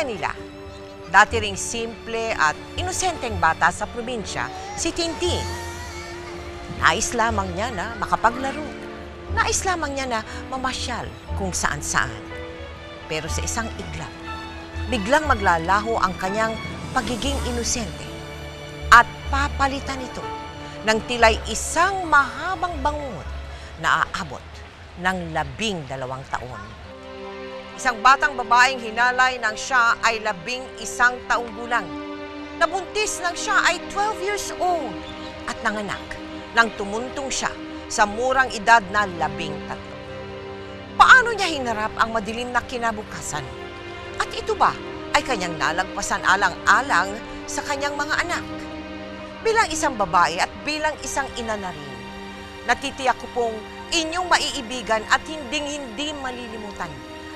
Kagaya nila, dati ring simple at inosenteng bata sa probinsya, si Tintin. Nais lamang niya na makapaglaro. Nais lamang niya na mamasyal kung saan-saan. Pero sa isang iglap, biglang maglalaho ang kanyang pagiging inosente at papalitan ito ng tila'y isang mahabang bangungot na aabot ng 12 taon. Isang batang babaeng hinalay nang siya ay 11 taong gulang. Nabuntis nang siya ay 12 years old at nanganak nang tumuntong siya sa murang edad na 13. Paano niya hinarap ang madilim na kinabukasan? At ito ba ay kanyang nalagpasan alang-alang sa kanyang mga anak? Bilang isang babae at bilang isang ina na rin, natitiyak ko pong inyong maiibigan at hinding-hindi malilimutan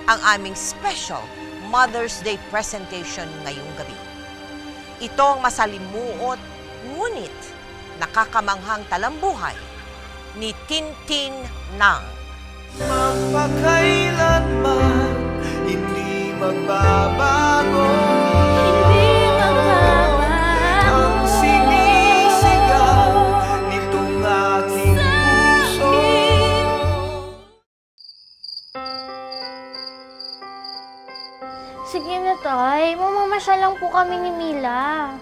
ang aming special Mother's Day presentation ngayong gabi. Ito ang masalimuot, ngunit nakakamanghang talambuhay ni Tintin Nang. Mapakailanman, hindi magbabago. Hindi magbabago ang sinisigaw nitong aking puso. Sige na, Tay. Mamamasyal lang po kami ni Mila.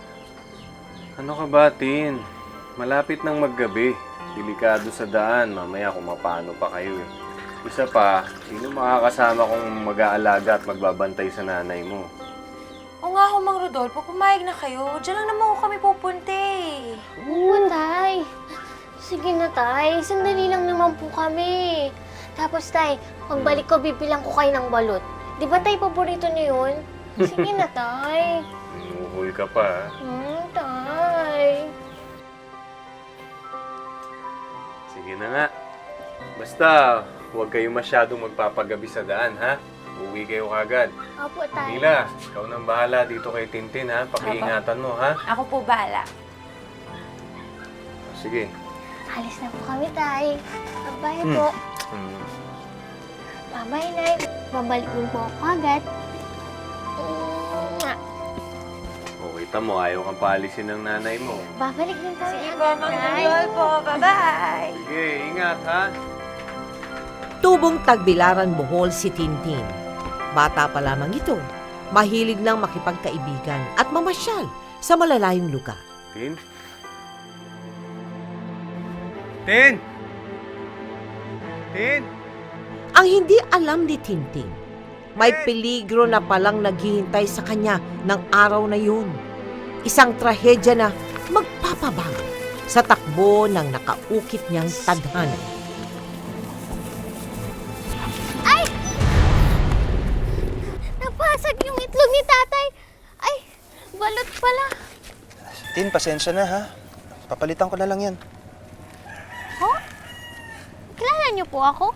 Ano ka ba, Tin? Malapit nang maggabi. Delikado sa daan. Mamaya kung mapano pa kayo eh. Isa pa, sino makakasama kung mag-aalaga at magbabantay sa nanay mo? O nga ho, Mang Rodolfo, pumayag na kayo. Diyan lang naman ho kami pupunti. Oo, Tay. Sige na, Tay. Sandali lang naman po kami. Tapos, Tay, pagbalik ko, bibilang ko kayo ng balot. Di ba, Tay, paborito niyo yun? Sige na, Tay. Inuhol ka pa, ha? Tay. Sige na nga. Basta, huwag kayo masyadong magpapagabi sa daan, ha? Uwi kayo kagad. Opo, Tay. Mila, ikaw nang bahala dito kay Tintin, ha? Pakiingatan mo, ha? Ako po bahala. Sige. Alis na po kami, Tay. Bye po. Bye-bye, Nay. Babalik din po ako agad. O, kita mo, ayaw kang paalisin ng nanay mo. Babalik din kami Sige agad, po, Mang Tay. Rodolfo. Bye-bye. Sige, ingat, ha? Tubong Tagbilaran, Bohol si Tintin. Bata pa lamang ito, mahilig nang makipagkaibigan at mamasyal sa malalayong lugar. Tin? Tin! Tin! Ang hindi alam ni Tintin, may peligro na palang naghihintay sa kanya ng araw na yun. Isang trahedya na magpapabago sa takbo ng nakaukit niyang tadhana. Napasag yung itlog ni Tatay. Ay, balot pala. Tin, pasensya na ha. Papalitan ko na lang yan. Huh? Kilala niyo po ako?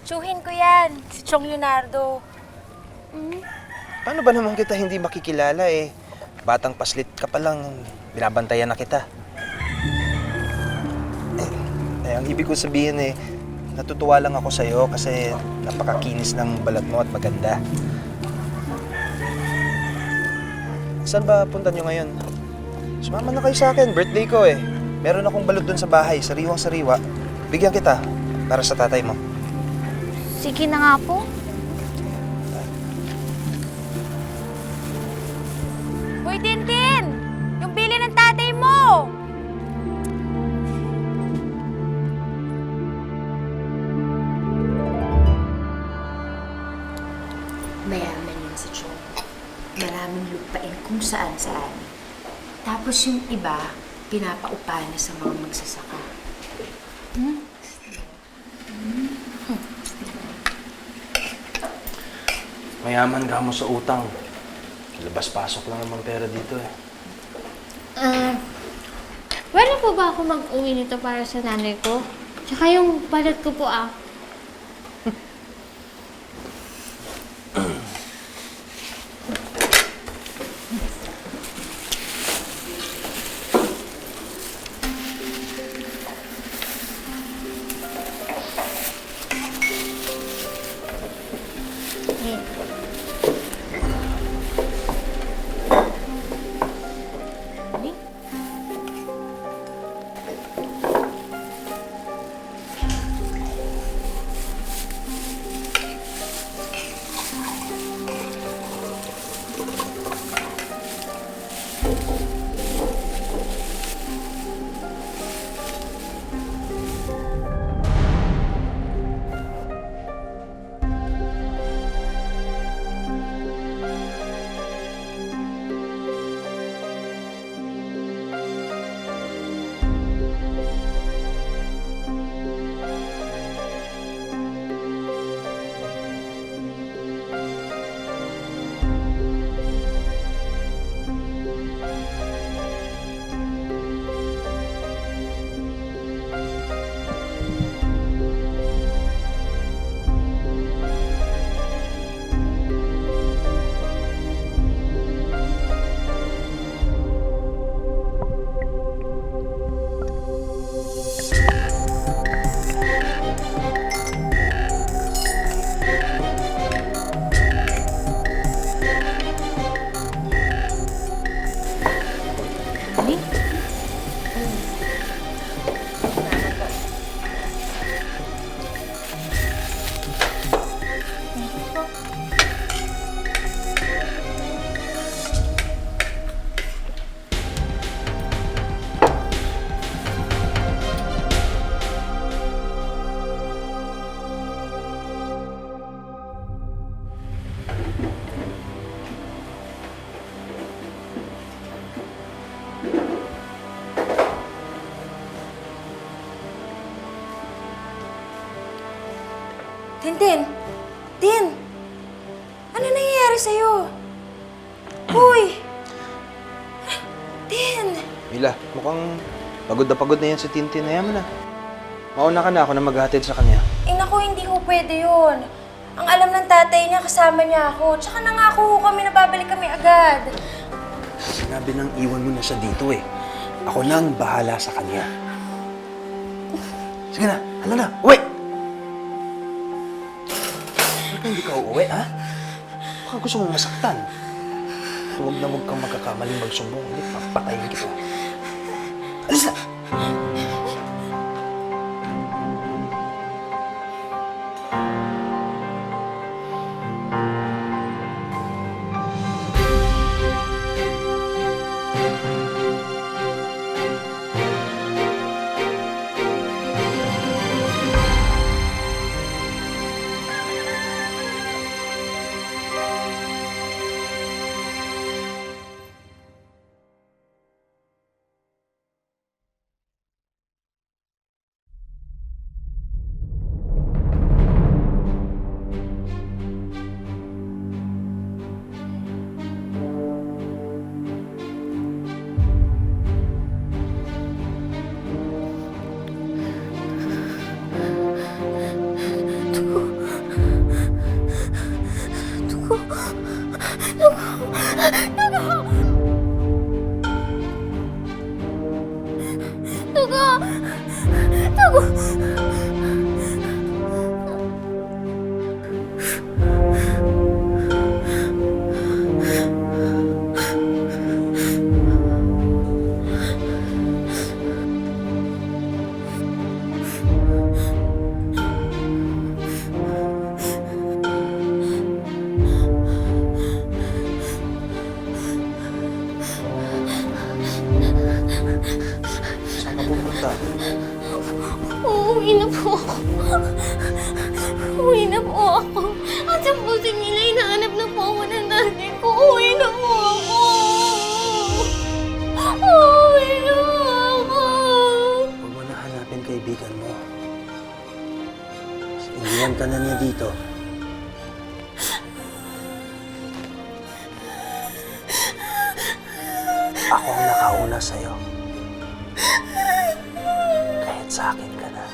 Tsuhin ko yan. Si Chong Leonardo. Paano ba naman kita hindi makikilala eh? Batang paslit ka pa lang, binabantayan na kita. Ang ibig ko sabihin eh, natutuwa lang ako sa'yo kasi napakakinis ng balat mo at maganda. Saan ba punta nyo ngayon? Sumama na kayo sa akin, birthday ko eh. Meron akong balot dun sa bahay, sariwang-sariwa. Bigyan kita para sa tatay mo. Sige na nga po. Hoy, Tintin! Yung bili ng tatay mo! Mayaman yun si Chong. Maraming lupain kung saan-saan. Tapos yung iba, pinapaupa na sa mga magsasaka. Mayaman ka mo sa utang. Labas-pasok lang naman pera dito eh. Pwede po ba ako mag-uwi nito para sa nanay ko? Tsaka yung balot ko po Honey? Tintin! Tin! Ano nangyayari sa'yo? Uy! Tin! Mila, mukhang pagod na yan si Tintin. Hayaan mo na. Mauna ka na ako na maghatid sa kanya. Eh naku, hindi ko pwede yun. Ang alam ng tatay niya, kasama niya ako. Tsaka nangako kami na babalik kami agad. Sinabi nang iwan mo na siya dito eh. Ako na ang bahala sa kanya. Sige na, hala na, uwi! Bakit hindi ka uuwi, ha? Baka gusto mong masaktan. Huwag na huwag kang magkakamaling magsumbong. Hindi, papatayin kita. Alis na! Saan ka pupunta? Uuwi na po ako. Uuwi na po ako. At sa puso nila, hinahanap na po ako ng nanay ko. Uuwi na po ako. Uuwi na po ako. Huwag mo na hanapin kaibigan mo. Iniwan ka na niya dito. Ako ang nakauna sa'yo. Kahit sa akin ka na.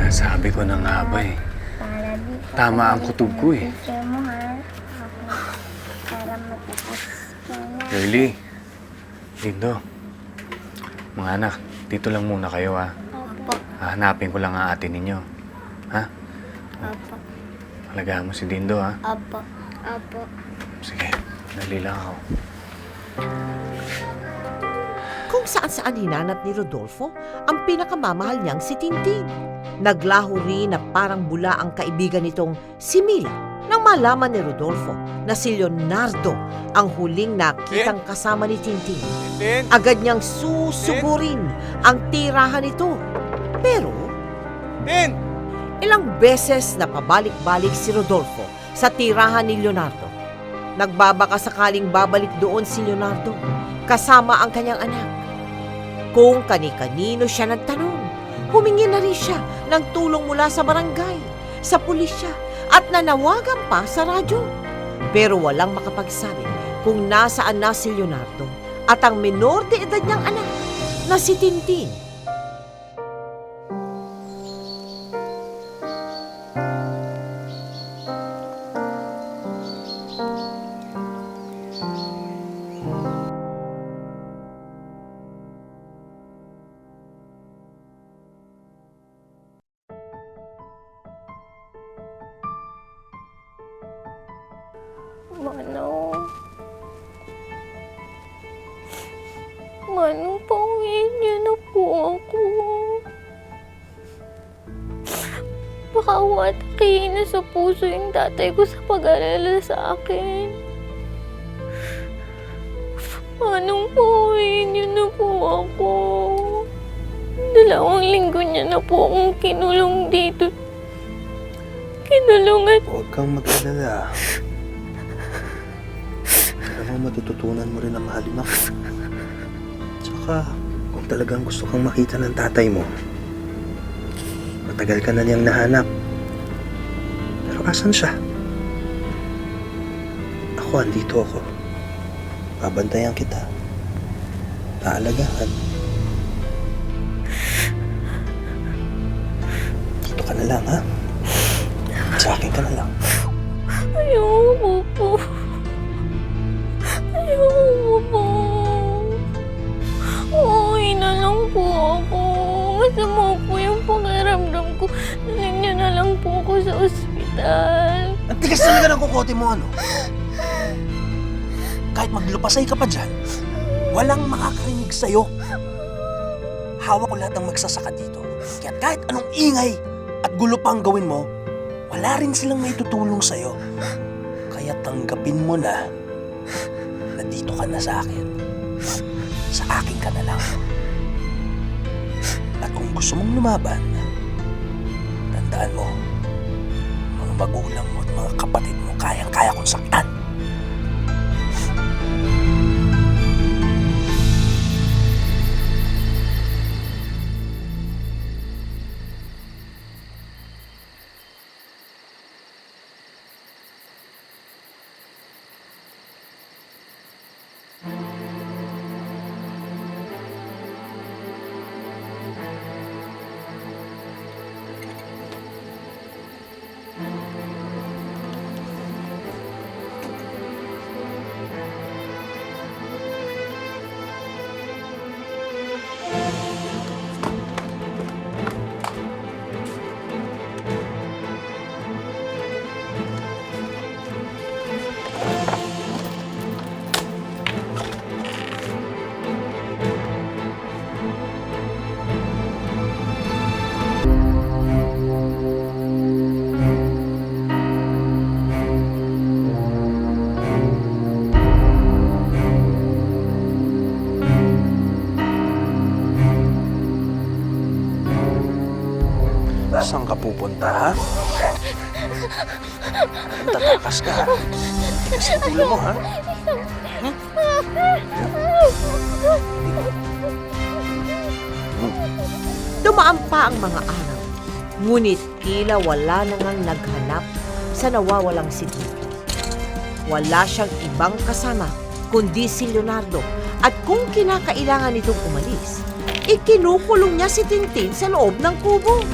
Nasabi ko na nga ba eh. Tama ang kutob ko eh. Girlie, Lindo, mga anak, dito lang muna kayo ha. Opo. Hahanapin ko lang ang ate ninyo. Ha? Opo. Alagaan mo si Dindo ha. Opo. Opo. Sige, dali lang ako. Kung saan-saan hinanap ni Rodolfo ang pinakamamahal niyang si Tintin. Naglaho rin na parang bula ang kaibigan nitong si Mila nang malaman ni Rodolfo na si Leonardo ang huling nakitang kasama ni Tintin. Agad niyang susugurin ang tirahan nito. Pero ilang beses na pabalik-balik si Rodolfo sa tirahan ni Leonardo. Nagbabaka sakaling babalik doon si Leonardo kasama ang kanyang anak. Kung kani-kanino siya nagtanong, humingi na rin siya ng tulong mula sa barangay, sa pulisya, at nanawagan pa sa radyo. Pero walang makapagsabi kung nasaan na si Leonardo at ang menor de edad niyang anak na si Tintin. Manong, pauwiin niyo na po ako. Baka watakihin na sa puso yung tatay ko sa pag-alala sa akin. Manong, pauwiin niyo na po ako. 2 linggo niya na po akong kinulong dito. Kinulungan. Huwag kang mag-alala. Alam mo, matututunan mo rin na mahalin ako. Tsaka, kung talagang gusto kang makita ng tatay mo, matagal ka na niyang nahanap. Pero asan siya? Ako, andito ako. Babantayan kita. Paalagaan. Dito ka na lang, ha? Sa akin ka na lang. Ayoko po. Ayoko po. Uuwi na lang po ako. Masama po yung pakiramdam ko. Dalhin niyo na lang po ako sa ospital. Ang tigas talaga ng kukote mo, ano? Kahit maglupasay ka pa dyan, walang makakarinig sa'yo. Hawak ko lahat ng magsasaka dito. Kaya kahit anong ingay at gulo pa ang gawin mo, wala rin silang may tutulong sa'yo. Kaya tanggapin mo na dito ka na sa akin. Sa akin ka na lang. At kung gusto mong lumaban, tandaan mo, mga magulang mo at mga kapatid mo kayang-kaya kong saktan. Saan ka pupunta, ha? Tatakas ka, ha? Tigas ang ulo mo, ha? Dumaan pa ang mga araw, ngunit tila wala na ngang naghanap sa nawawalang si Titi. Wala siyang ibang kasama kundi si Leonardo, at kung kinakailangan nitong umalis, ikinukulong niya si Tintin sa loob ng kubo.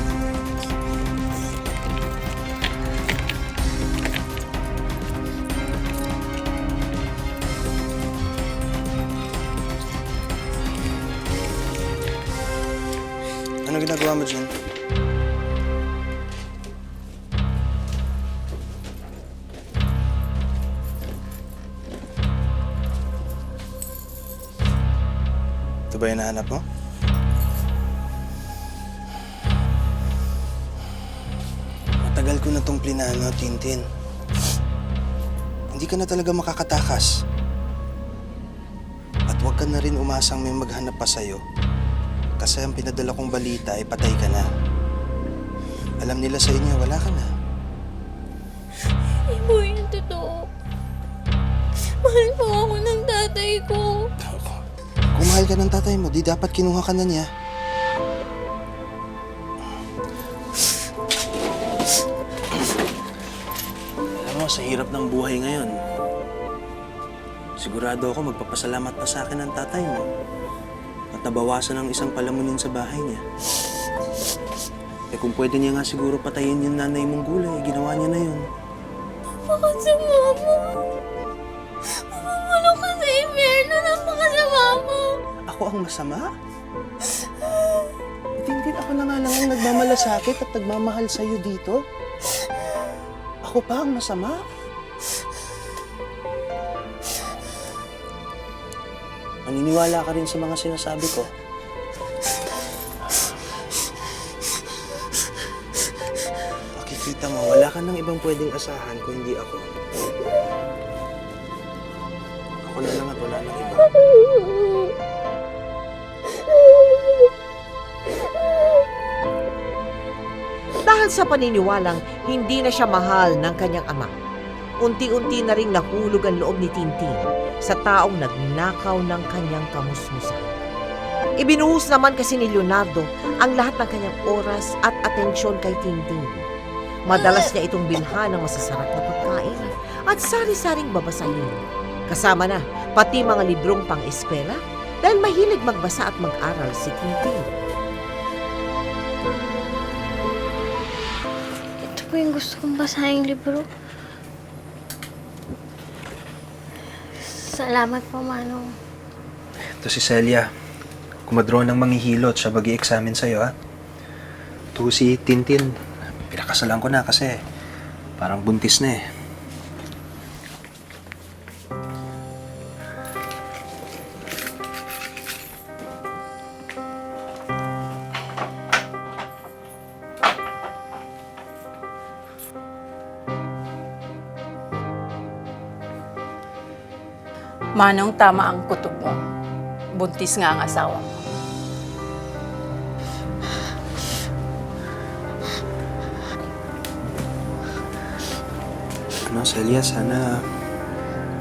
Ano ginagawa mo dyan? Ito ba yung hinahanap mo? Matagal ko na tong plinano, Tintin. Hindi ka na talaga makakatakas. At huwag ka na rin umasang may maghanap pa sa'yo. Kasi ang pinadala kong balita ay patay ka na. Alam nila sa inyo, wala ka na. Hindi po yung totoo. Mahal po ako ng tatay ko. Kung mahal ka ng tatay mo, di dapat kinuha ka na niya. Alam mo, sa hirap ng buhay ngayon, sigurado ako magpapasalamat pa sa akin ng tatay mo. At nabawasan ng isang palamunin sa bahay niya. Kung pwede niya nga siguro patayin yung nanay mong gulay, ginawa niya na yun. Napakasama mo. Mamamalo ka sa impyerno. Napakasama mo. Ako ang masama? Tintin, ako na nga lang ang nagmamalasakit at nagmamahal sa'yo dito. Ako pa ang masama? Maniniwala ka rin sa mga sinasabi ko. Makikita mo, wala ka nang ibang pwedeng asahan kung hindi ako. Ako na lang at wala nang iba. Dahil sa paniniwalang hindi na siya mahal ng kanyang ama, unti-unti na ring nahulog ang loob ni Tintin sa taong nagnakaw ng kanyang kamusmusan. Ibinuhos naman kasi ni Leonardo ang lahat ng kanyang oras at atensyon kay Tintin. Madalas niya itong bilhan ng masasarap na pagkain at sari-saring babasahin. Kasama na pati mga librong pang-eskwela dahil mahilig magbasa at mag-aral si Tintin. Ito po yung gusto kong basahin libro. Salamat po, Manong. Ito si Celia. Kumadro ng manghihilot siya bagi-examine sa'yo, ha? Ito si Tintin. Pinakasalan ko na kasi parang buntis na eh. Manong, tama ang kutob mo. Buntis nga ang asawa mo. Ano, Celia, sana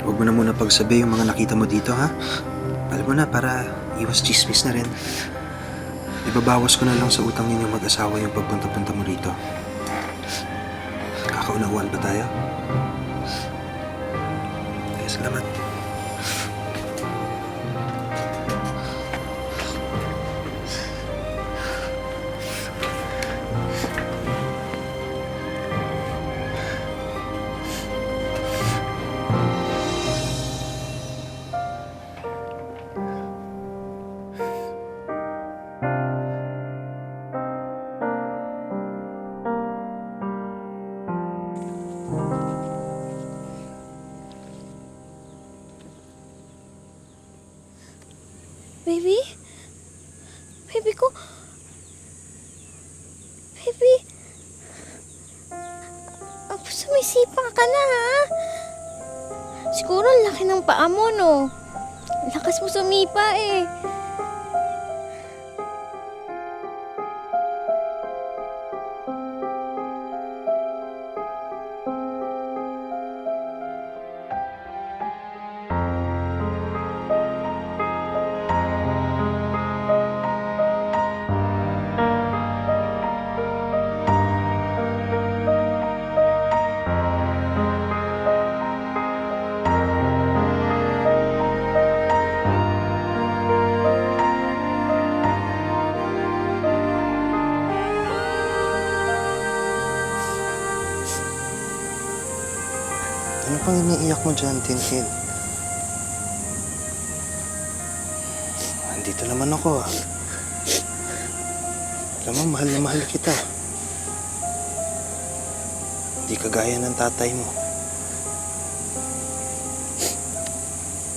huwag mo na muna pagsabi yung mga nakita mo dito, ha? Alam mo na, para iwas chismis na rin. Ibabawas ko na lang sa utang ninyo mag-asawa yung pagpunta-punta mo rito. Kakaunawaan ba tayo? Okay, salamat. Baby? Baby ko? Baby? Apo, sumisipa ka na, ha? Siguro ang laki ng paa mo, no? Lakas mo sumipa, eh. Ano pang iniiyak mo dyan, Tintin? Andito naman ako, ah. Alam mo, mahal na mahal kita. Hindi kagaya ng tatay mo.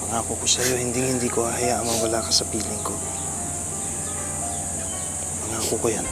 Pangako ko sa'yo, hindi ko hahayaang mawala ka sa piling ko. Pangako ko yan.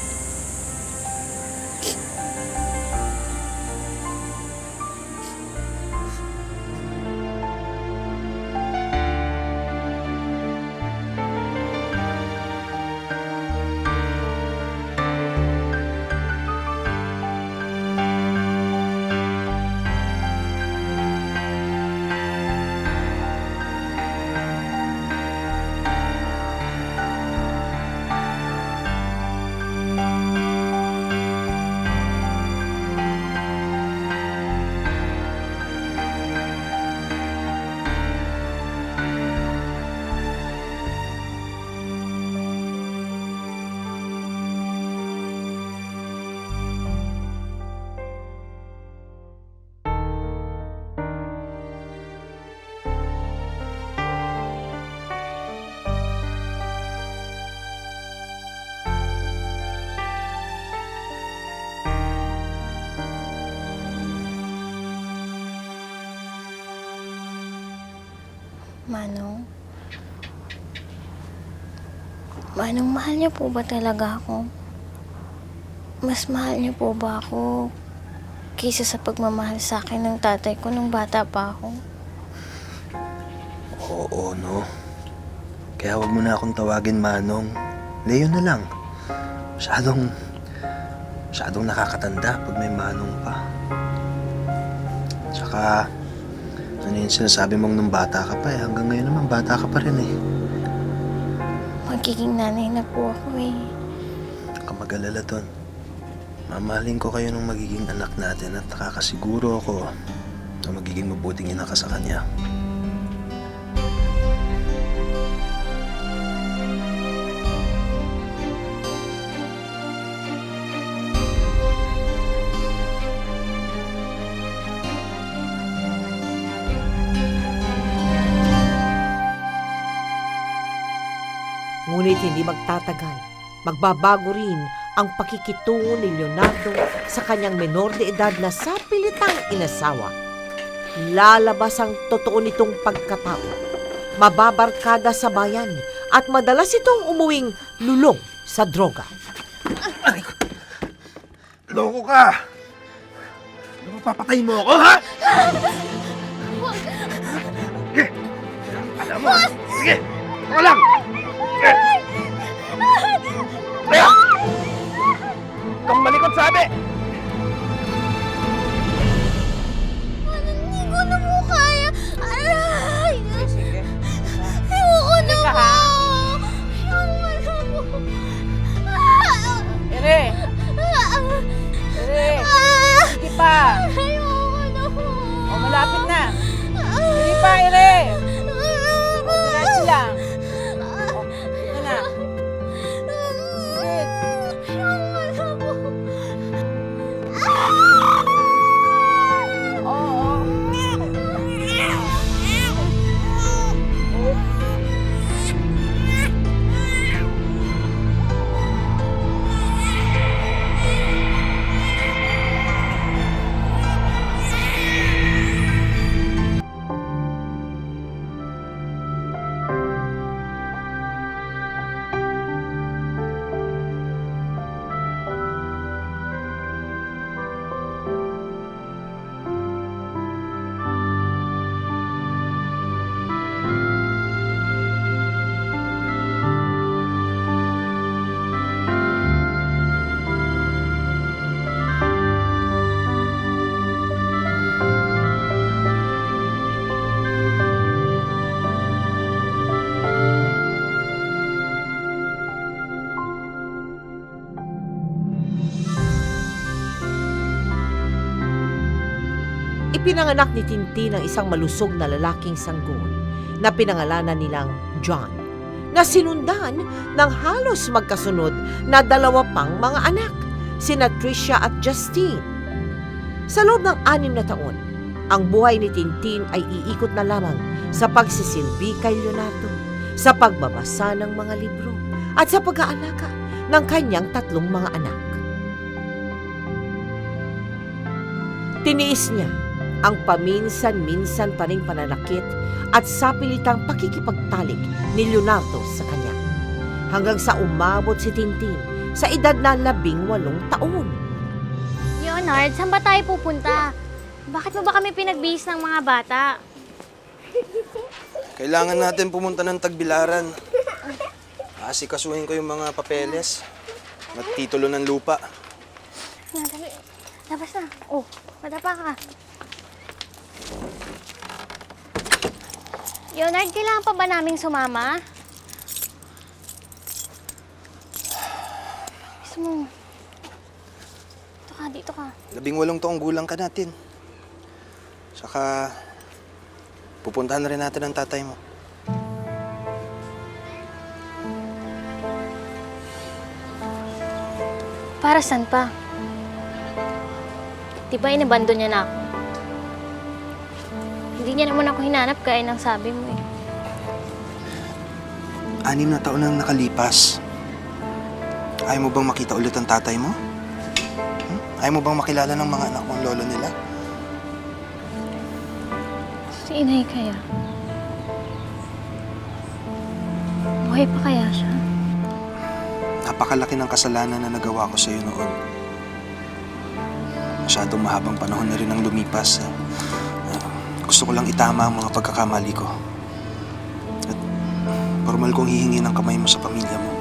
Manong, Manong, mahal niyo po ba talaga ako? Mas mahal niyo po ba ako kaysa sa pagmamahal sa akin ng tatay ko nung bata pa ako? Oo, no. Kaya wag mo na akong tawagin Manong. Leo na lang. Masyadong nakakatanda pag may Manong pa. Tsaka, ano yung sinasabi mong nung bata ka pa eh. Hanggang ngayon naman, bata ka pa rin eh. Magiging nanay na po ako eh. Huwag kang mag-alala doon. Mamahalin ko kayo ng magiging anak natin at nakakasiguro ako na magiging mabuting ina ka sa kanya. Ngunit hindi magtatagal. Magbabago rin ang pakikitungo ni Leonardo sa kanyang menor de edad na sapilitang inasawa. Lalabas ang totoo nitong pagkatao. Mababarkada sa bayan at madalas itong umuwing lulong sa droga. Loko ka! Ano ba papatayin mo ako, ha? Sige! Alam mo! Sige! Ako lang! Sige! Kaya! Kang malikot sabi! Hindi ko na po kaya. Aray! Ayoko na po. Ayoko na po. Ere! Ere! Sige pa! Ayoko na po. O, malapit na. Sige pa, Ere! O, diretso lang. O, ito na. Sige. Oo. Ipinanganak ni Tintin ang isang malusog na lalaking sanggol na pinangalanan nilang John, na sinundan ng halos magkasunod na dalawa pang mga anak, sina Tricia at Justine. Sa loob ng 6 na taon, ang buhay ni Tintin ay iikot na lamang sa pagsisilbi kay Leonardo, sa pagbabasa ng mga libro at sa pag-aalaga ng kanyang 3 mga anak. Tiniis niya ang paminsan-minsan pa ring pananakit at sapilitang pakikipagtalik ni Leonardo sa kanya. Hanggang sa umabot si Tintin sa edad na 18 taon. Leonard, saan ba tayo pupunta? Bakit mo ba kami pinagbihis ng mga bata? Kailangan natin pumunta ng Tagbilaran. Asikasuhin ko yung mga papeles at titulo ng lupa. Dali. Labas na. Oh, madapa ka. Leonard, kailangan pa ba naming sumama? Gusto mo. Dito ka. 18 taong gulang ka natin. Saka, pupuntahan na rin natin ang tatay mo. Para saan pa? Di ba inabando niya na ako? Hindi niya naman ako hinanap gaya ng sabi mo eh. 6 na taon nang nakalipas. Ayaw mo bang makita ulit ang tatay mo? Ayaw mo bang makilala ng mga anak mong lolo nila? Si inay kaya? Buhay pa kaya siya? napakalaki ng kasalanan na nagawa ko sa'yo noon. Masyadong mahabang panahon na rin ang lumipas. Gusto ko lang itama ang mga pagkakamali ko. At formal kong hihingi ng kamay mo sa pamilya mo.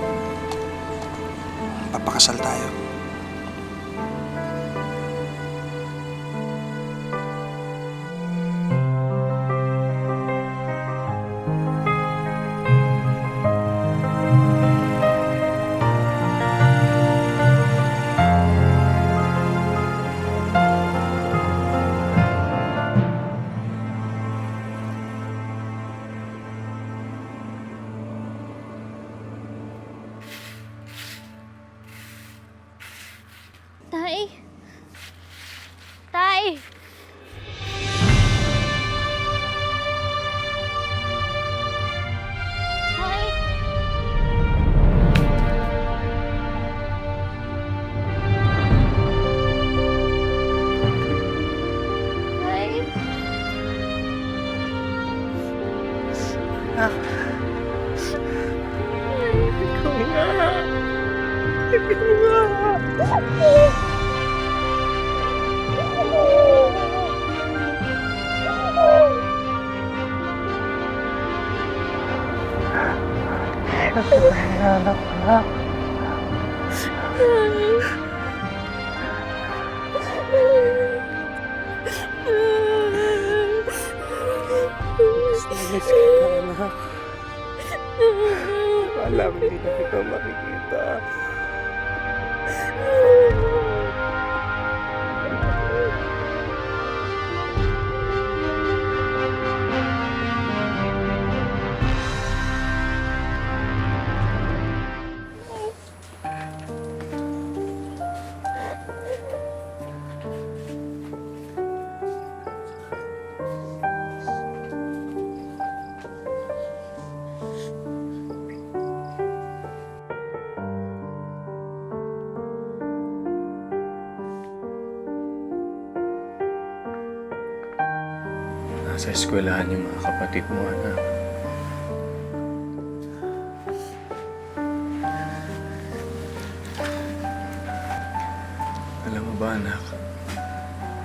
Papakasal tayo. Tay! Tay! Tay! Tay! Alam, hindi na kita makikita. Nasa eskwelahan yung mga kapatid mo, anak. Alam mo ba, anak?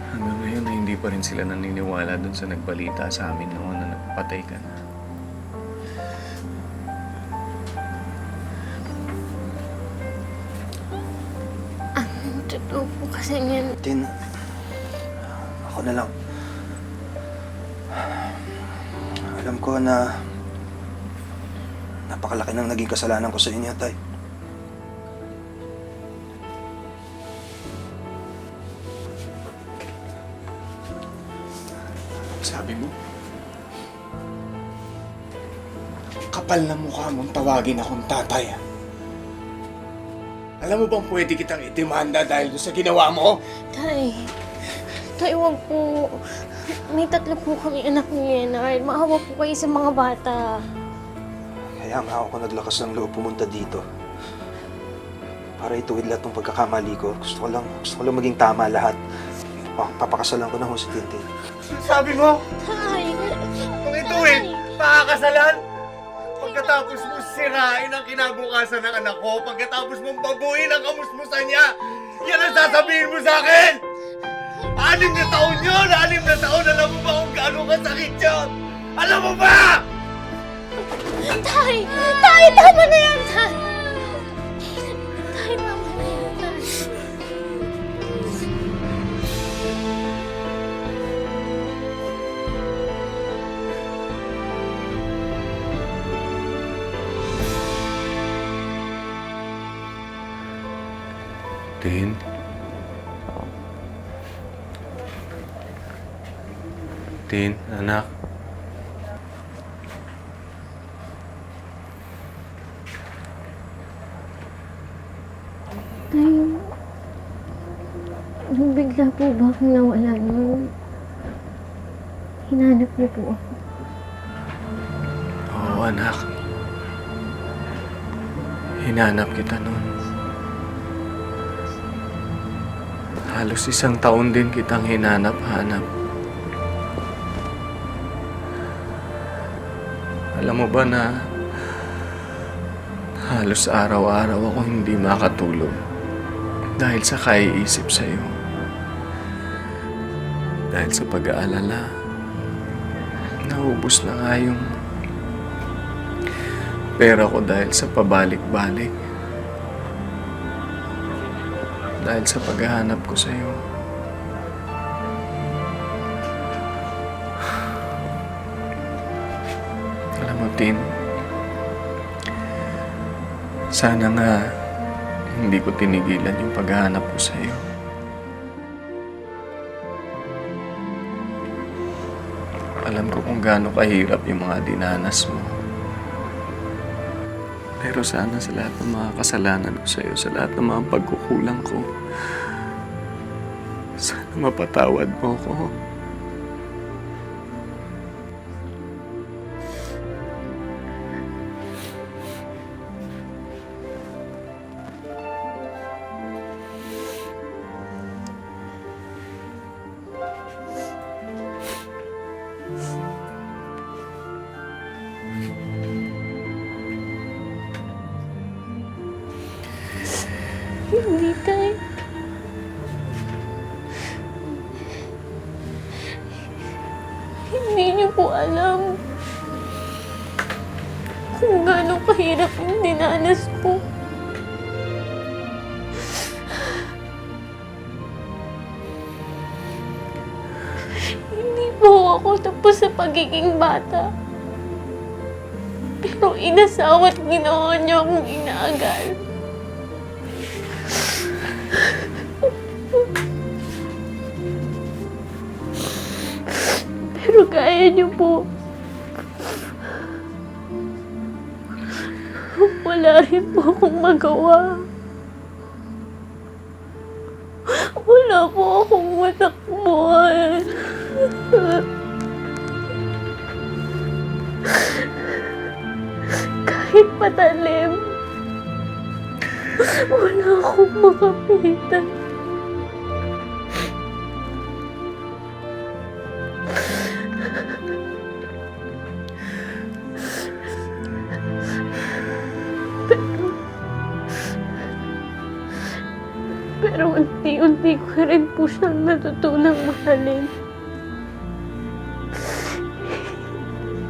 Hanggang ngayon na hindi pa rin sila naniniwala dun sa nagbalita sa amin noon na nagpatay ka na. Ang totoo po kasi niyan. Tin, ako na lang. Alam ko na napakalaki ng naging kasalanan ko sa inyo, Tay. Sabi mo? Kapal na mukha mong tawagin akong tatay. Alam mo bang pwede kitang itimanda dahil doon sa ginawa mo? Tay! Tay, wag po. May 3 po kami anak ni Yenard. Maawa po kayo sa mga bata. Kaya nga ako naglakas ng loob pumunta dito. Para ituwid lahat ng pagkakamali ko. Gusto ko lang maging tama lahat. Papakasalan ko na ho si Tintin. Sabi mo? Tay! Kung ituwid, pakakasalan? Pagkatapos mo sirain ang kinabukasan ng anak ko, pagkatapos mong baguhin ang kamusmusan niya, yan ang sasabihin mo sa akin! 6 na taon yun! 6 na taon! Alam mo ba kung gaano kasakit yun? Alam mo ba? Tay! Tay! Tama na yan, Tay! Tay, tama na yan, Tay. Tin? Tin, anak. Tay, nung bigla po ba akong nawala nung hinanap niyo po ako? Oo, anak. Hinanap kita noon. Halos 1 taon din kitang hinanap-hanap. Alam mo ba na Halos araw-araw ako hindi makatulog dahil sa kaiisip sa'yo. Dahil sa pag-aalala, naubos na nga yung pera ko dahil sa pabalik-balik. Dahil sa paghahanap ko sa'yo. Alam mo, Tin, sana nga hindi ko tinigilan yung paghahanap ko sa'yo. Alam ko kung gaano kahirap yung mga dinanas mo. Pero sana sa lahat ng mga kasalanan ko sa'yo, sa lahat ng mga pagkukulang ko, sana mapatawad mo ko. Hindi, Tay. Hindi niyo po alam kung gaano kahirap yung dinanas ko. Hindi po ako tapos sa pagiging bata. Pero inasawa't ginawa niyo akong inaagal. Pero kaya niyo po. Wala rin po akong magawa. Wala po akong matakbuhan. Kahit patalim, wala akong makapitan. Pero unti-unti ko rin po siyang natutunang mahalin.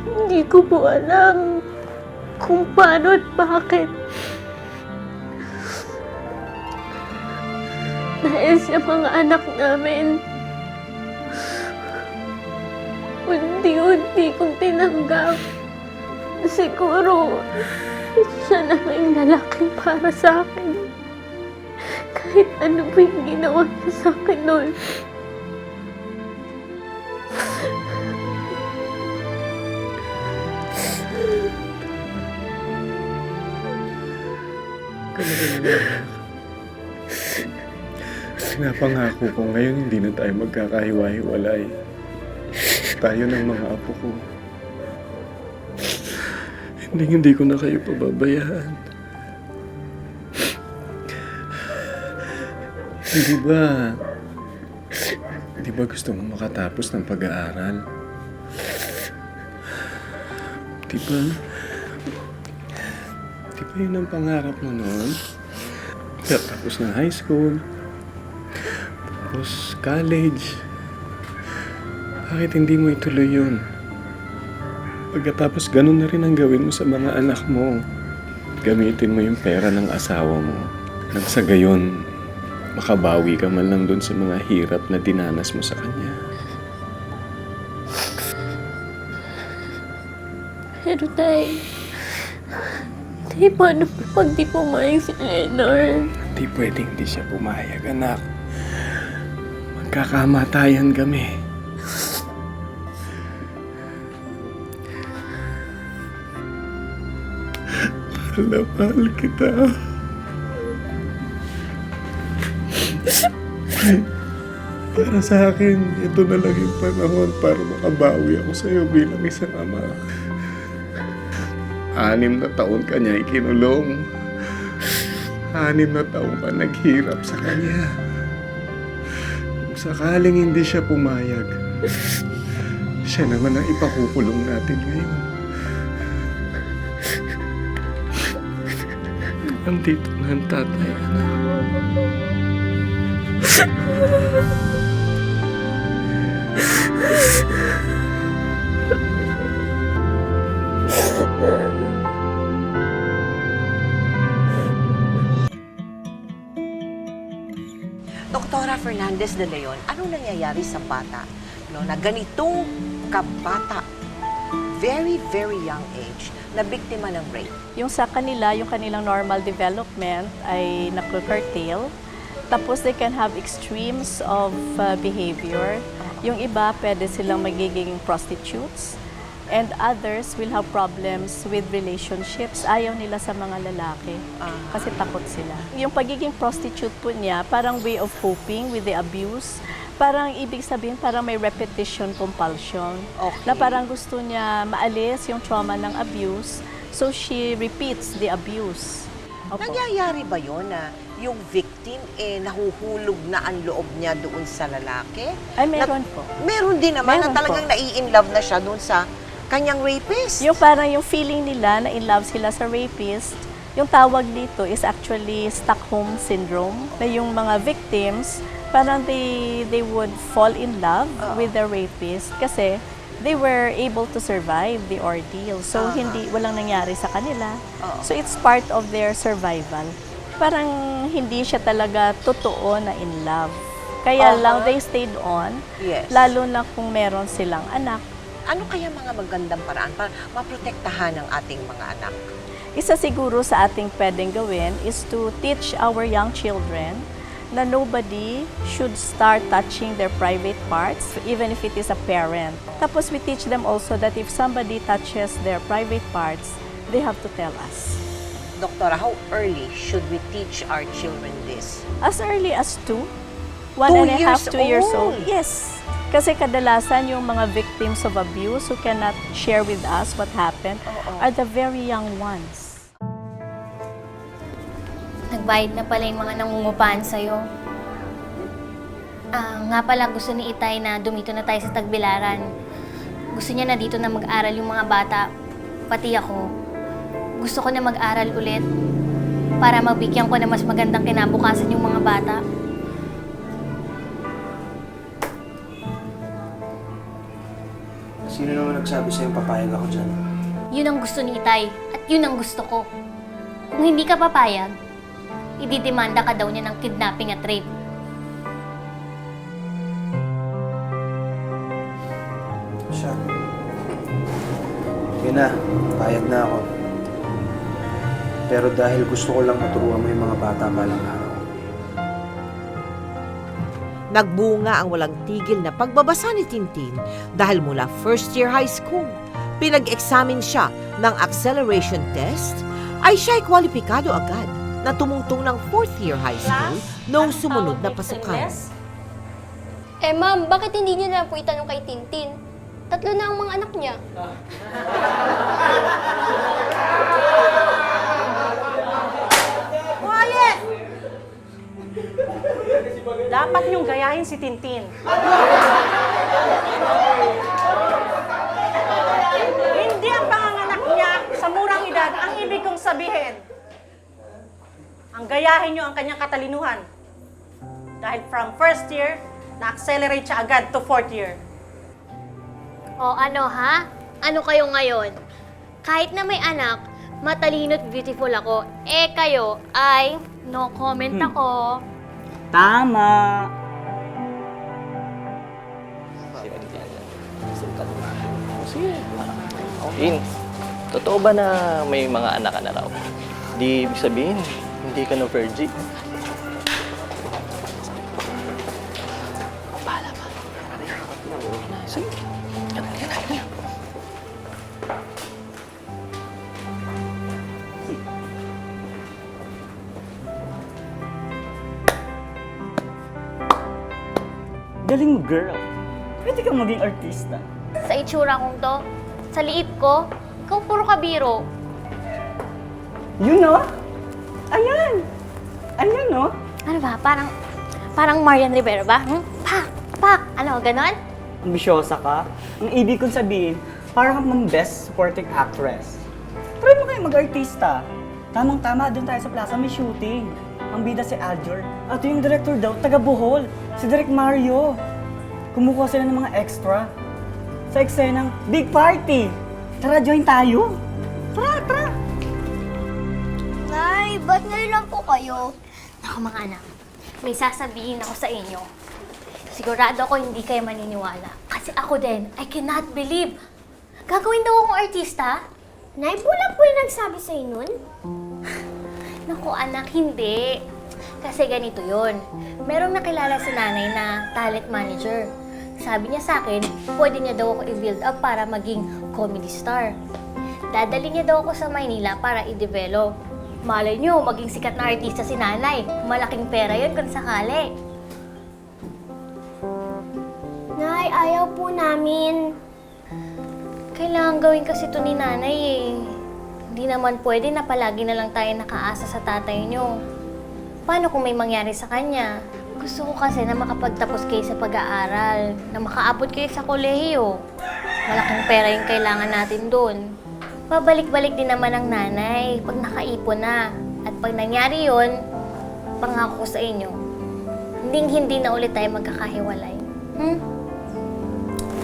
Hindi ko po alam kung paano at bakit. Dahil sa mga anak namin, unti-unti kong tinanggap. Siguro, siya na yung lalaki para sa akin. Kahit ano ba yung ginawa niya sa akin noon. Pinapangako ko ngayon hindi na tayo magkakahiwa-hiwalay. Tayo ng mga apo ko. Hindi ko na kayo pababayaan. Di ba gusto mo makatapos ng pag-aaral? Di ba yun ang pangarap mo noon? Tapos ng high school, tapos college. Bakit hindi mo ituloy yun? Pagkatapos ganun na rin ang gawin mo sa mga anak mo. Gamitin mo yung pera ng asawa mo. Nang sa gayon, makabawi ka man lang dun sa mga hirap na dinanas mo sa kanya. Pero tay, paano pag di pumayag si Leonard? Hindi pwedeng hindi siya pumayag, anak. Magkakamatayan kami. Mahal kita. Para sa akin, ito na lang yung panahon para makabawi ako sa'yo bilang isang ama. 6 na taon ka niya ikinulong. 6 na taon ka naghirap sa kanya. Kung sakaling hindi siya pumayag, siya naman ang ipakukulong natin ngayon. Nandito na ang tatay, anak. Doktora Fernandez de Leon, anong nangyayari sa bata? No, na ganitong kabata, very, very young age, na biktima ng rape. Yung sa kanila, yung kanilang normal development ay naku-curtail. Tapos they can have extremes of behavior. Yung iba, pwede silang magiging prostitutes. And others will have problems with relationships. Ayaw nila sa mga lalaki kasi takot sila. Yung pagiging prostitute po niya, parang way of coping with the abuse. Parang ibig sabihin, parang may repetition compulsion. Okay. Na parang gusto niya maalis yung trauma ng abuse, so she repeats the abuse. Opo. Nangyayari ba yun na yung victim nahuhulog na ang loob niya doon sa lalaki? Ay, meron po. Meron din naman Meron na talagang po. nai-inlove na siya doon sa kanyang rapist. Yung parang yung feeling nila na in love sila sa rapist, yung tawag dito is actually Stockholm Syndrome. Na yung mga victims, parang they would fall in love with the rapist kasi they were able to survive the ordeal. So walang nangyari sa kanila. So it's part of their survival. Parang hindi siya talaga totoo na in love. Kaya lang they stayed on, Yes. lalo na kung meron silang anak. Ano kaya mga magandang paraan para maprotektahan ang ating mga anak? Isa siguro sa ating pwedeng gawin is to teach our young children na nobody should start touching their private parts, even if it is a parent. Tapos we teach them also that if somebody touches their private parts, they have to tell us. Doktora, how early should we teach our children this? As early as 2, 2 1.5, years 2 years old? old. Yes. Kasi kadalasan yung mga victims of abuse who cannot share with us what happened are the very young ones. Nagbayad na pala yung mga nangungupahan sa'yo. Nga pala, gusto ni Itay na dumito na tayo sa Tagbilaran. Gusto niya na dito na mag-aral yung mga bata, pati ako. Gusto ko na mag-aral ulit para mabigyan ko na mas magandang kinabukasan yung mga bata. Sino naman nagsabi sa'yo papayag ako dyan? Yun ang gusto ni Itay at yun ang gusto ko. Kung hindi ka papayag, ididemanda ka daw niya ng kidnapping at rape. Siya. Yun na, payag na ako. Pero dahil gusto ko lang maturuan mo yung mga bata balang araw. Nagbunga ang walang tigil na pagbabasa ni Tintin dahil mula first year high school, pinag-examine siya ng acceleration test, ay siya'y kwalipikado agad na tumungtong ng fourth year high school noong sumunod na pasukan. Eh ma'am, bakit hindi niyo na po itanong kay Tintin? 3 na ang mga anak niya. Quiet! Dapat niyong gayahin si Tintin. Hindi ang panganganak niya sa murang edad ang ibig kong sabihin. Ang gayahin niyo ang kanyang katalinuhan. Dahil from first year, na-accelerate siya agad to fourth year. O ano ha? Ano kayo ngayon? Kahit na may anak, matalino't beautiful ako. Eh kayo ay no comment ako. Tama. In, totoo ba na may mga anak ka na raw? Di ibig sabihin, hindi ka na virgin. Bahala pa. Sige. Yan. Galing mo, girl. Pwede kang maging artista. Sa itsura kong to, sa liit ko, ikaw puro kabiro. You know? Ayan! Ayan, no? Ano ba? Parang Marian Rivera ba? Pak! Pak! Ano, ganon? Ambisyosa ka. Ang ibig kong sabihin, parang kang best supporting actress. Try mo kayo mag-artista. Tamang-tama, doon tayo sa plaza, may shooting. Ang bida si Aljor. At yung director daw, taga Bohol. Si Direk Mario. Kumukuha sila ng mga extra. Sa eksenang big party. Tara, join tayo. Tara! Nay, ba't ngayon lang po kayo? Naku mga anak, may sasabihin ako sa inyo. Sigurado ako hindi kayo maniniwala. Kasi ako din, I cannot believe. Gagawin daw akong artista? Nay, bulang po yung nagsabi sa'yo nun? Naku anak, hindi. Kasi ganito yon. Merong nakilala si nanay na talent manager. Sabi niya sa akin, pwede niya daw ako i-build up para maging comedy star. Dadali niya daw ako sa Maynila para i-develop. Malay niyo, maging sikat na artista si nanay. Malaking pera yun kung sakali. Nay, ayaw po namin. Kailangan gawin kasi ito ni nanay eh. Hindi naman pwede na palagi na lang tayo nakaasa sa tatay niyo. Paano kung may mangyari sa kanya? Gusto ko kasi na makapagtapos kayo sa pag-aaral, na makaabot kayo sa kolehiyo. Malaking pera yung kailangan natin doon. Pabalik-balik din naman ang nanay pag nakaipon na. At pag nangyari yun, pangako ko sa inyo, hindi na ulit tayo magkakahiwalay.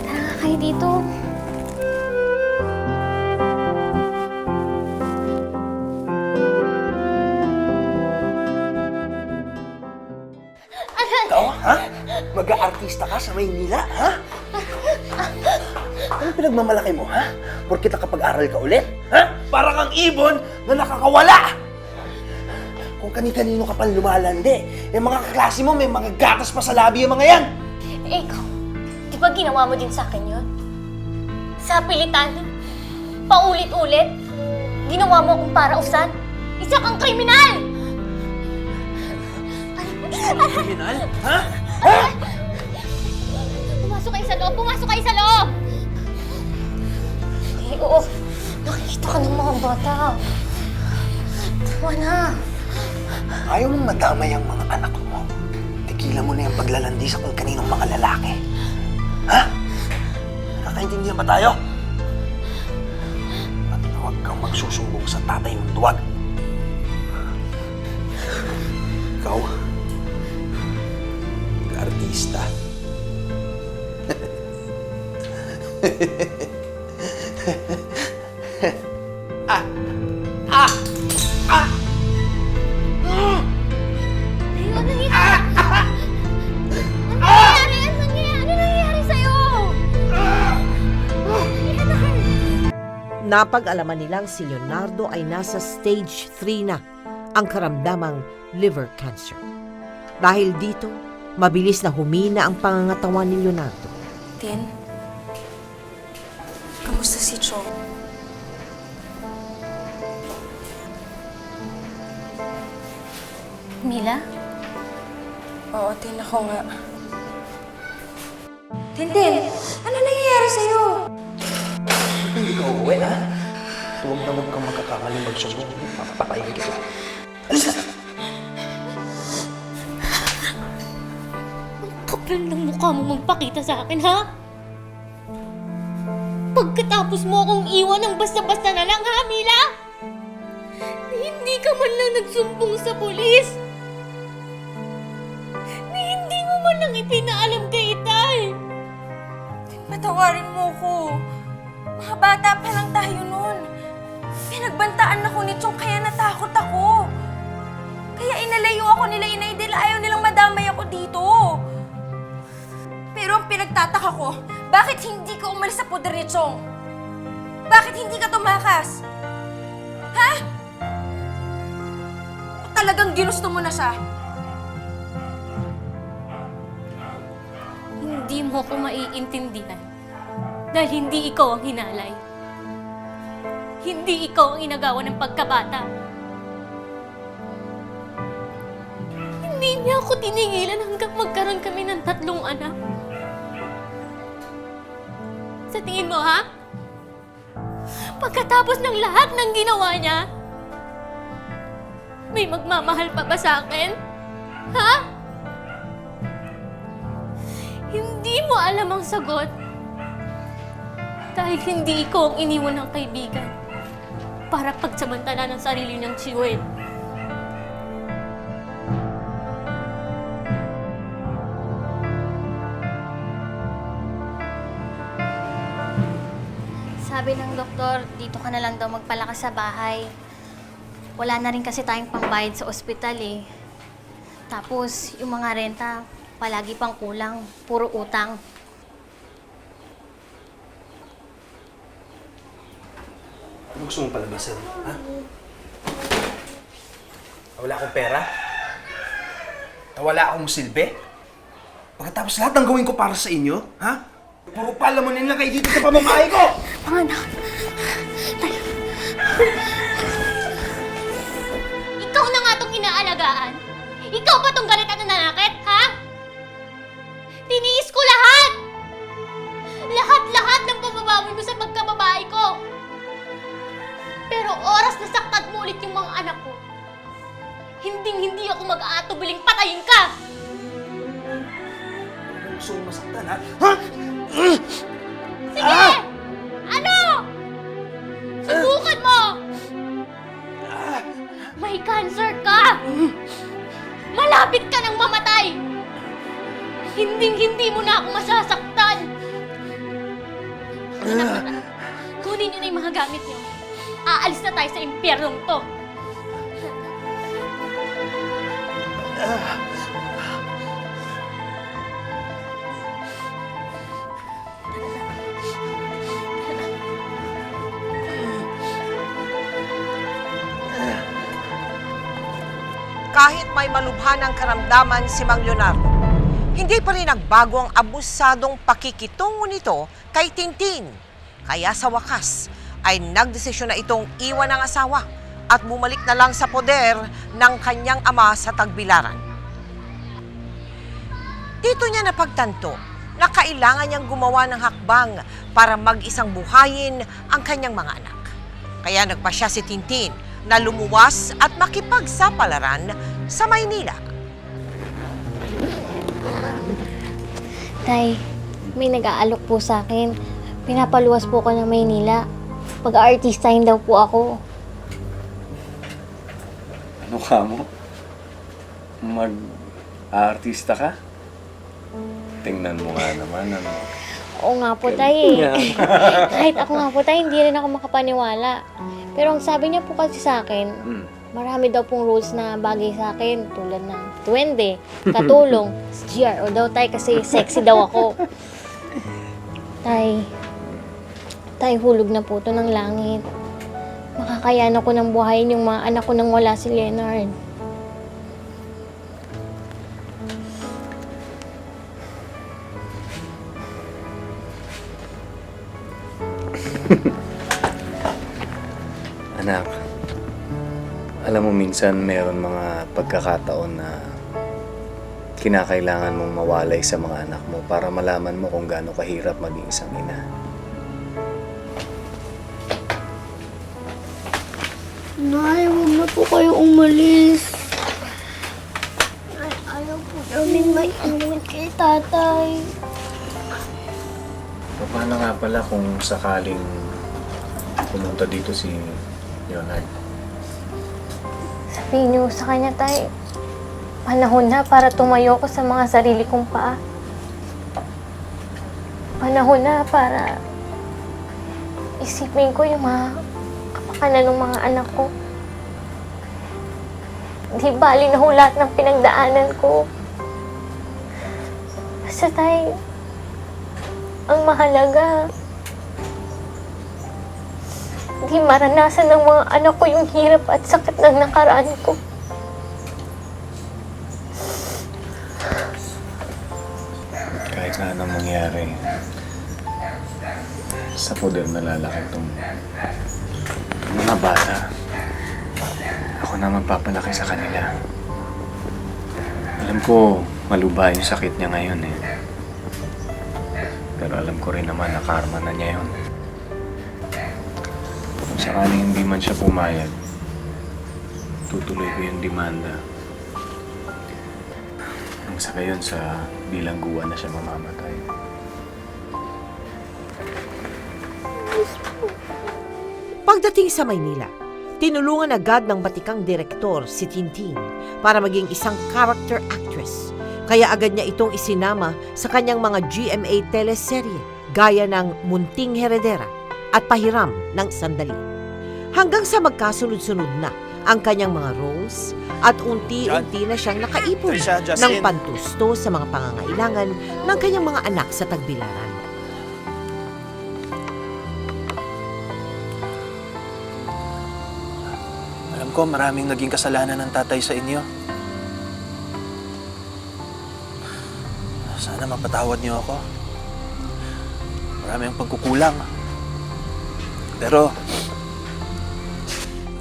Tara kayo dito. Ikaw, ha? Mag-aartista ka sa Maynila, ha? Ano pinagmamalaki mo, ha? Porkit nakapag-aral ka ulit, ha? Para kang ibon na nakakawala! Kung kani-kanino ka pang lumalandi, yung mga kaklase mo may mga gatas pa sa labi yung mga yan! Eh, ikaw, di ba ginawa mo din sa akin yun? Sa pilitan, paulit-ulit, ginawa mo akong parausan? Isa kang kriminal! Kriminal? Ha? Pumasok kayo sa loob! Pumasok kayo sa loob! Eh, oo. Nakikita ka ng mga bata. Tama na. Ayaw mong madamay ang mga anak mo. Tigilan mo na yung paglalandi sa kung kaninong mga lalaki. Ha? Nakakaintindihan ba tayo? At huwag kang magsusumbong sa tatay ng duwag. Ikaw, artista. Ano nangyayari? Ano nangyayari sa'yo? Napag-alaman nilang si Leonardo ay nasa stage 3 na ang karamdamang liver cancer. Dahil dito, mabilis na humina ang pangangatawan ni Leonardo. Tin, kamusta si Chong? Mila? Oo, Tin, ako nga. Tintin, ano nangyayari sa'yo? Hindi ka uuwi, ha? Huwag na huwag kang magkakamaling magsumbong. Papatayin kita. Alis na! Kapal ng mukha mo magpakita sa akin, ha? Pagkatapos mo akong iwan ng basta-basta na lang, ha, Mila? Hindi ka man lang nagsumbong sa pulis. Hindi mo man lang ipinaalam kay Itay. Patawarin mo ko. Mga bata pa lang tayo nun. Pinagbantaan ako ni Chong kaya natakot ako. Kaya inalayo ako nila Inay dahil ayaw nilang madamay ako dito. Pero ang pinagtataka ko, bakit hindi ka umalis sa poder ni Chong? Bakit hindi ka tumakas? Ha? O talagang ginusto mo na siya? Hindi mo ko maiintindihan. Dahil hindi ikaw ang hinalay. Hindi ikaw ang inagawa ng pagkabata. Hindi niya ako tinigilan hanggang magkaroon kami ng 3 anak. Sa tingin mo, ha? Pagkatapos ng lahat ng ginawa niya, may magmamahal pa ba sa akin? Ha? Hindi mo alam ang sagot dahil hindi ikaw ang iniwan ng kaibigan. para pagsamantala ng sarili niyang si Wed. Sabi ng doktor, dito ka na lang daw magpalakas sa bahay. Wala na rin kasi tayong pangbayad sa ospital eh. Tapos, yung mga renta, palagi pang kulang. Puro utang. Ano gusto mong palabasan, ha? Wala akong pera? Wala akong silbi? Pagkatapos lahat ng gawin ko para sa inyo, ha? Puro palamunin lang kayo dito sa pamamahay ko! Mga anak, ikaw na nga itong inaalagaan? Ikaw pa itong galit at nananakit, ha? Tiniis ko lahat! Lahat-lahat ng pagbabawi mo sa pagkababae ko. Pero oras na saktan mo ulit yung mga anak ko, hinding-hindi ako mag-aatubiling patayin ka! Gusto mong masaktan, ha? Ha? Sige! Ano? Subukan mo! May cancer ka! Malapit ka nang mamatay! Hinding-hindi mo na ako masasaktan! Kunin niyo na yung mga gamit niyo. Aalis na tayo sa impyernong to. Kahit may malubhanang karamdaman si Mang Leonardo, hindi pa rin nagbago ang abusadong pakikitungo nito kay Tintin. Kaya sa wakas ay nagdesisyon na itong iwan ng asawa at bumalik na lang sa poder ng kanyang ama sa Tagbilaran. Dito niya napagtanto na kailangan niyang gumawa ng hakbang para mag-isang buhayin ang kanyang mga anak. Kaya nagpasya si Tintin na lumuwas at makipagsapalaran sa Maynila. Tay, may nag-aalok po sa akin. Pinapaluwas po ko ng Maynila. Pag-aartistahin daw po ako. Ano ka mo? Mag-aartista ka? Tingnan mo nga naman, ano? Oo nga po, Tay. Kahit ako nga po, Tay, hindi rin ako makapaniwala. Pero ang sabi niya po kasi sa akin, marami daw pong rules na bagay sa akin. Tulad ng duwende, katulong, GRO daw, Tay, kasi sexy daw ako. Tay, hulog na po to ng langit. Makakayanan ko ng buhayin yung mga anak ko nang wala si Leonard. Anak, alam mo minsan meron mga pagkakataon na kinakailangan mong mawalay sa mga anak mo para malaman mo kung gaano kahirap maging isang ina. Nay, huwag na po kayo umalis. Ay, ayaw po namin may inuwi kay tatay. Paano nga pala kung sakaling pumunta dito si Leonard? Sabihin niyo sa kanya, Tay, panahon na para tumayo ko sa mga sarili kong paa. Panahon na para isipin ko yung mga kapakanan ng mga anak ko. Di bali na ho lahat ng pinagdaanan ko. Basta, Tay, ang mahalaga, di maranasan ng mga anak ko yung hirap at sakit ng nakaraan ko. Kahit na anong mangyari, sa poder na lalaki itong mga bata. Ako na magpapalaki sa kanila. Alam ko, malubha yung sakit niya ngayon eh. Pero alam ko rin naman na karma na niya yun. Kung sakaling hindi man siya pumayag, tutuloy ko yung demanda. Nang sa gayon sa bilangguan na siya mamamatay. Pagdating sa Maynila, tinulungan agad ng batikang direktor si Tintin para maging isang character actress. Kaya agad niya itong isinama sa kanyang mga GMA teleserye gaya ng Munting Heredera at Pahiram ng Sandali. Hanggang sa magkasunod-sunod na ang kanyang mga roles at unti-unti na siyang nakaipon Trisha, ng Justin. pantusto sa mga pangangailangan ng kanyang mga anak sa Tagbilaran. Alam ko maraming naging kasalanan ng tatay sa inyo. Sana mapatawad niyo ako. Marami ang pagkukulang. Pero,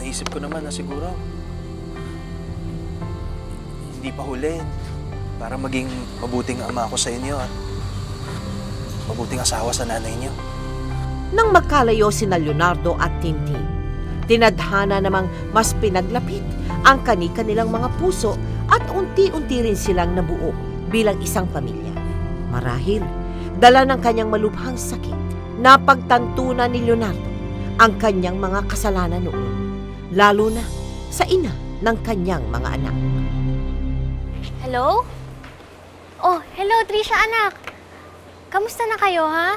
naisip ko naman na siguro, hindi pa huli para maging mabuting ama ako sa inyo at mabuting asawa sa nanay niyo. Nang magkalayo sina Leonardo at Tintin, tinadhana namang mas pinaglapit ang kani-kanilang mga puso at unti-unti rin silang nabuo bilang isang pamilya. Marahil, dala ng kanyang malubhang sakit, napagtantunan ni Leonardo ang kanyang mga kasalanan noon, lalo na sa ina ng kanyang mga anak. Hello? Oh, hello Trisha anak. Kamusta na kayo ha?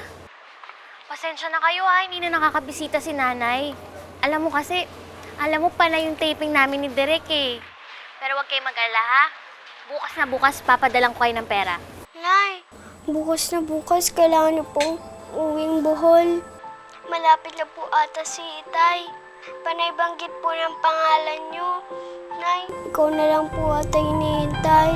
Pasensya na kayo ha, hindi na nakakabisita si nanay. Alam mo kasi, alam mo pa na yung taping namin ni Derek eh. Pero huwag kayo mag-alala ha. Bukas na bukas, papadalang ko kayo ng pera. Nay, bukas na bukas, kailangan niyo pong uwing Bohol. Malapit na po ata si Itay. Panay banggit po ng pangalan niyo. Nay, ikaw na lang po ata hinihintay.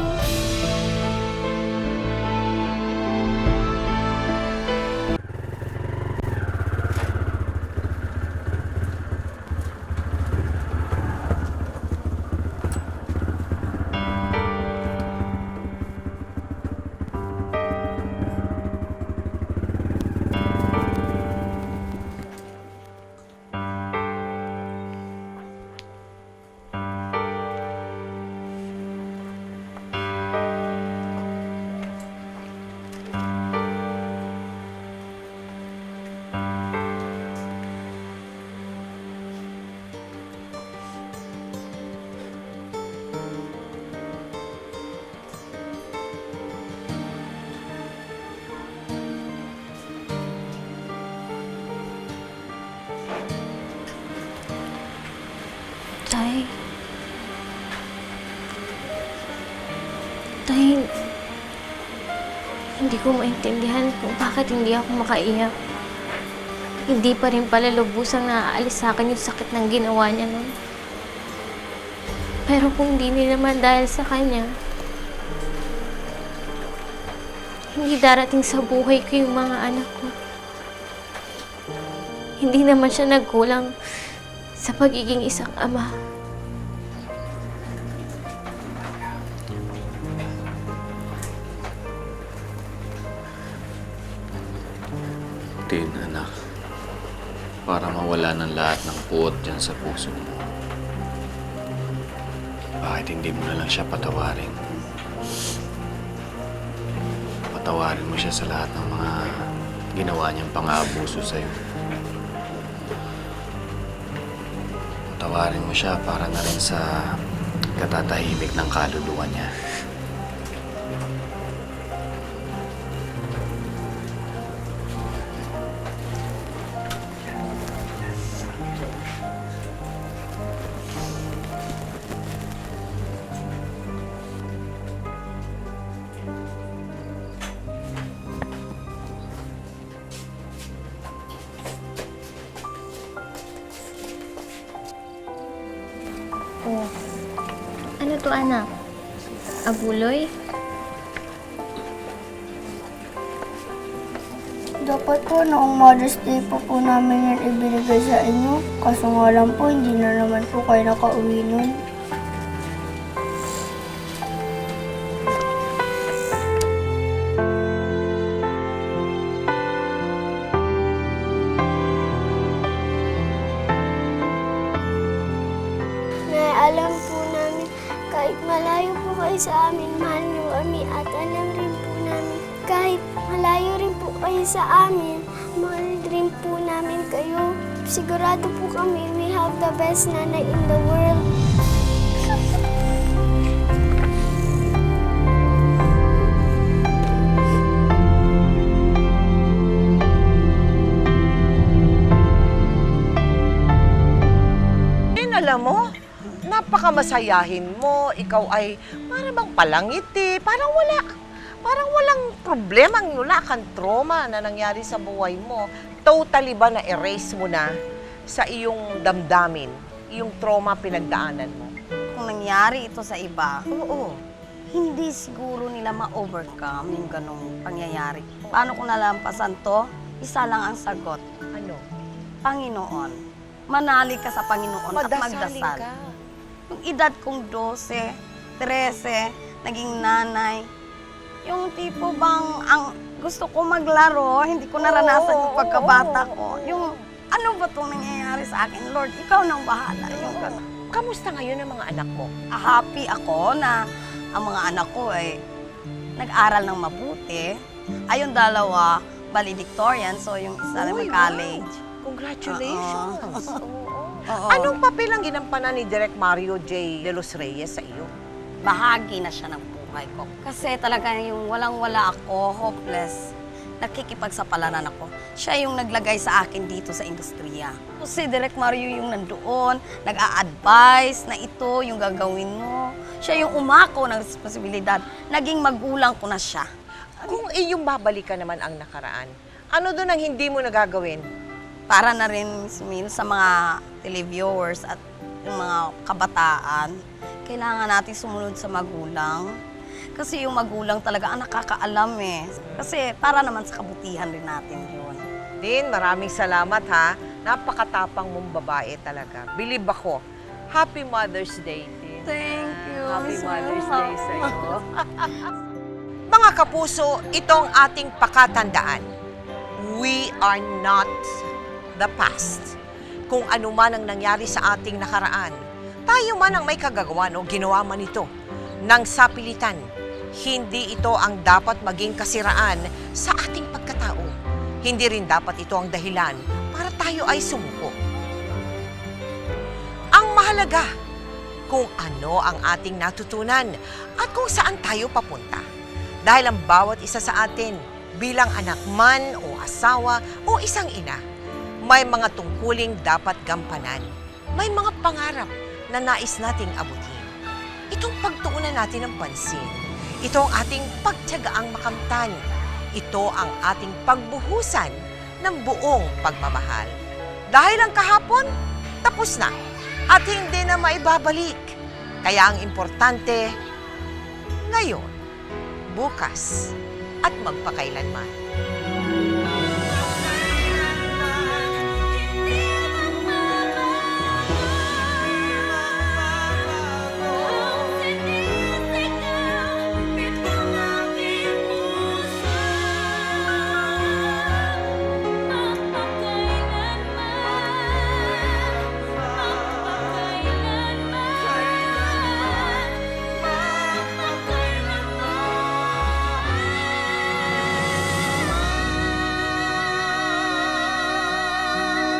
Tay. Tay, hindi ko maintindihan kung bakit hindi ako makaiyak. Hindi pa rin pala lubusang naaalis sa akin yung sakit ng ginawa niya nun. Pero kung hindi naman dahil sa kanya, hindi darating sa buhay ko yung mga anak ko. Hindi naman siya nagkulang sa pagiging isang ama. Tin, anak. Para mawala ng lahat ng puot dyan sa puso mo. Bakit hindi mo na lang siya patawarin? Patawarin mo siya sa lahat ng mga ginawa niyang pang-aabuso sa'yo. Patawarin mo siya para na rin sa katatahimik ng kaluluwa niya. Oh, ano to anak? Abuloy? Dapat po noong Mother's Day po namin yan ibinigay sa inyo. Kaso nga lang po, hindi na naman po kayo nakauwi nun. Alam po namin, kahit malayo po kayo sa amin, mahal niyo kami at alam rin po namin, kahit malayo rin po kayo sa amin, mahal rin po namin kayo. sigurado po kami we have the best nanay in the world. Alam mo, napakamasayahin mo. Ikaw ay para bang palangiti, parang walang problemang wala kang trauma na nangyari sa buhay mo. Totally ba na-erase mo na sa iyong damdamin, yung trauma pinagdaanan mo? Kung nangyari ito sa iba, Oo. hindi siguro nila ma-overcome yung ganong pangyayari. Paano kung nalampasan to? Isa lang ang sagot. Ano? Panginoon. Manalig ka sa Panginoon at Magdasali magdasal. ka. Yung edad kong 12, 13, naging nanay, yung tipo bang ang gusto ko maglaro, hindi ko naranasan yung pagkabata ko. Yung ano ba itong nangyayari sa akin? Lord, ikaw nang bahala. Yung ganun. Kamusta ngayon ang mga anak mo? Happy ako na ang mga anak ko ay nag-aral ng mabuti. Ayun dalawa, valedictorian, so yung isa naman college. Congratulations! Oo. Anong papel ang ginampanan ni Direk Mario J. De Los Reyes sa iyo? Bahagi na siya ng buhay ko. Kasi talaga yung walang-wala ako, hopeless, nakikipagsapalaran ako. Siya yung naglagay sa akin dito sa industriya. Si Direk Mario yung nandoon, nag-a-advise na ito yung gagawin mo. Siya yung umako ng responsibilidad. Naging magulang ko na siya. Kung iyong babalikan naman ang nakaraan, ano doon ang hindi mo nagagawin? Para na rin mismo sa mga televiewers at yung mga kabataan, kailangan natin sumunod sa magulang. Kasi yung magulang talaga ang nakakaalam eh. Kasi para naman sa kabutihan rin natin yun. Din, maraming salamat ha. Napakatapang mong babae talaga. Believe ako. Happy Mother's Day, Din. Thank you. Happy Miss Mother's Mama. Day sa iyo. Mga kapuso, itong ating pakatandaan. We are not the past. Kung ano man ang nangyari sa ating nakaraan, tayo man ang may kagagawan o ginawa man ito ng sapilitan. Hindi ito ang dapat maging kasiraan sa ating pagkatao. Hindi rin dapat ito ang dahilan para tayo ay sumuko. Ang mahalaga, kung ano ang ating natutunan at kung saan tayo papunta. Dahil ang bawat isa sa atin, bilang anak man o asawa o isang ina, may mga tungkuling dapat gampanan. May mga pangarap na nais nating abutin. Itong pagtuunan natin ng pansin. Ito ang ating pagtiyagaang makamtan. Ito ang ating pagbuhusan ng buong pagmamahal. Dahil ang kahapon, tapos na at hindi na maibabalik. Kaya ang importante, ngayon, bukas, at magpakailanman.